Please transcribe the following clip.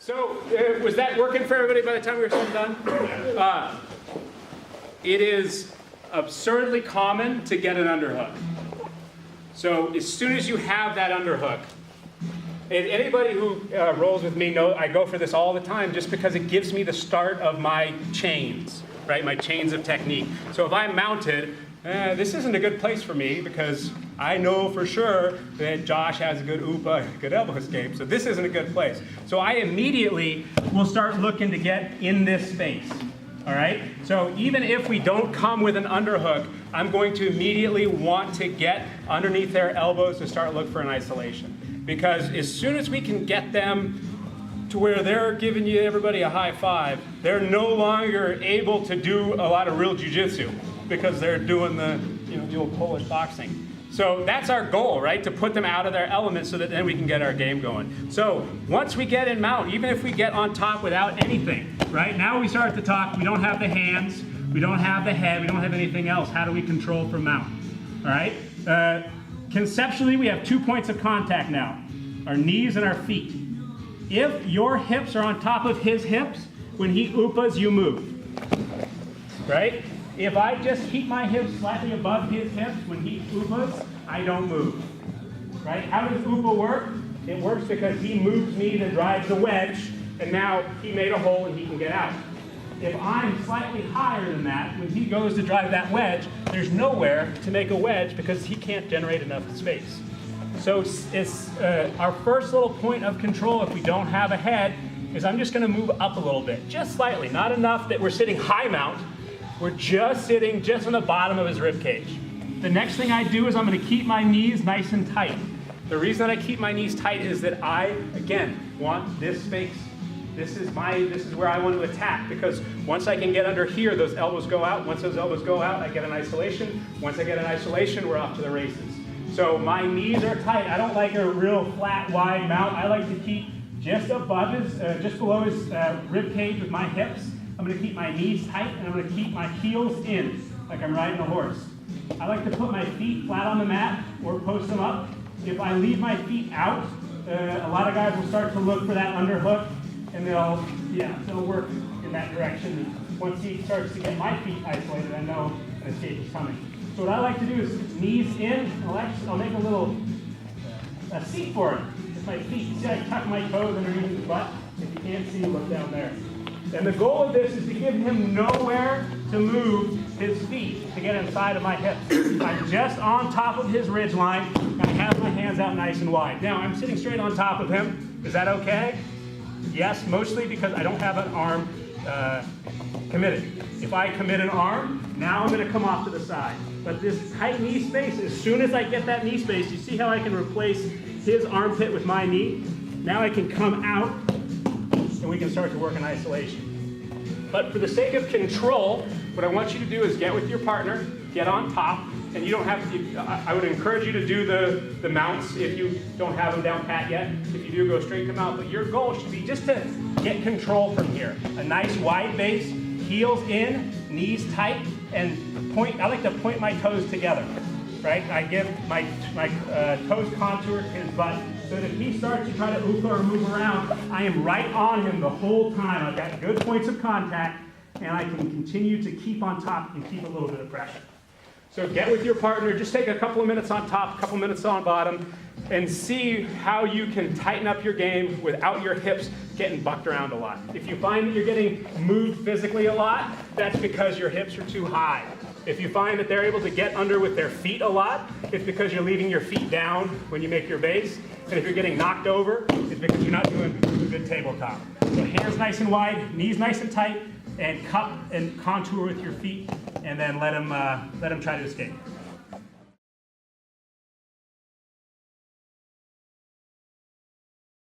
So, was that working for everybody by the time we were done? It is absurdly common to get an underhook. So, as soon as you have that underhook, and anybody who rolls with me knows I go for this all the time just because it gives me the start of my chains, right? My chains of technique. So if I'm mounted, this isn't a good place for me because I know for sure that Josh has a good UPA, good elbow escape, so this isn't a good place. So I immediately will start looking to get in this space, all right? So even if we don't come with an underhook, I'm going to immediately want to get underneath their elbows to start looking for an isolation. Because as soon as we can get them to where they're giving everybody a high five, they're no longer able to do a lot of real jiu-jitsu because they're doing the old Polish boxing. So that's our goal, right? To put them out of their element so that then we can get our game going. So once we get in mount, even if we get on top without anything, right? Now we start to talk, we don't have the hands, we don't have the head, we don't have anything else. How do we control from mount, all right? Conceptually, we have 2 points of contact now, our knees and our feet. If your hips are on top of his hips, when he upas, you move, right? If I just keep my hips slightly above his hips, when he upas, I don't move, right? How does upa work? It works because he moves me to drive the wedge, and now he made a hole and he can get out. If I'm slightly higher than that, when he goes to drive that wedge, there's nowhere to make a wedge because he can't generate enough space. So it's our first little point of control if we don't have a head is I'm just going to move up a little bit, just slightly, not enough that we're sitting high mount. We're just sitting just on the bottom of his rib cage. The next thing I do is I'm going to keep my knees nice and tight. The reason that I keep my knees tight is that I, again, want this space. This is where I want to attack because once I can get under here, those elbows go out. Once those elbows go out, I get an isolation. Once I get an isolation, we're off to the races. So my knees are tight. I don't like a real flat, wide mount. I like to keep just above his, just below his rib cage with my hips. I'm going to keep my knees tight and I'm going to keep my heels in like I'm riding a horse. I like to put my feet flat on the mat or post them up. If I leave my feet out, a lot of guys will start to look for that underhook. And they'll work in that direction. Once he starts to get my feet isolated, I know an escape is coming. So what I like to do is knees in. I'll make a little seat for it with my feet. You see I tuck my toes underneath his butt? If you can't see, look down there. And the goal of this is to give him nowhere to move his feet to get inside of my hips. I'm just on top of his ridge line, and I have my hands out nice and wide. Now, I'm sitting straight on top of him. Is that okay? Yes, mostly because I don't have an arm committed. If I commit an arm, now I'm going to come off to the side. But this tight knee space, as soon as I get that knee space, you see how I can replace his armpit with my knee? Now I can come out and we can start to work in isolation. But for the sake of control, what I want you to do is get with your partner, get on top, and you don't have to, I would encourage you to do the mounts if you don't have them down pat yet. If you do, go straight to mount. But your goal should be just to get control from here. A nice wide base, heels in, knees tight, and I like to point my toes together, right? I give my toes contour to his butt so that if he starts to try to upa or move around, I am right on him the whole time. I've got good points of contact, and I can continue to keep on top and keep a little bit of pressure. So get with your partner, just take a couple of minutes on top, a couple of minutes on bottom, and see how you can tighten up your game without your hips getting bucked around a lot. If you find that you're getting moved physically a lot, that's because your hips are too high. If you find that they're able to get under with their feet a lot, it's because you're leaving your feet down when you make your base. And if you're getting knocked over, it's because you're not doing a good tabletop. So hands nice and wide, knees nice and tight, and cup and contour with your feet, and then let him try to escape.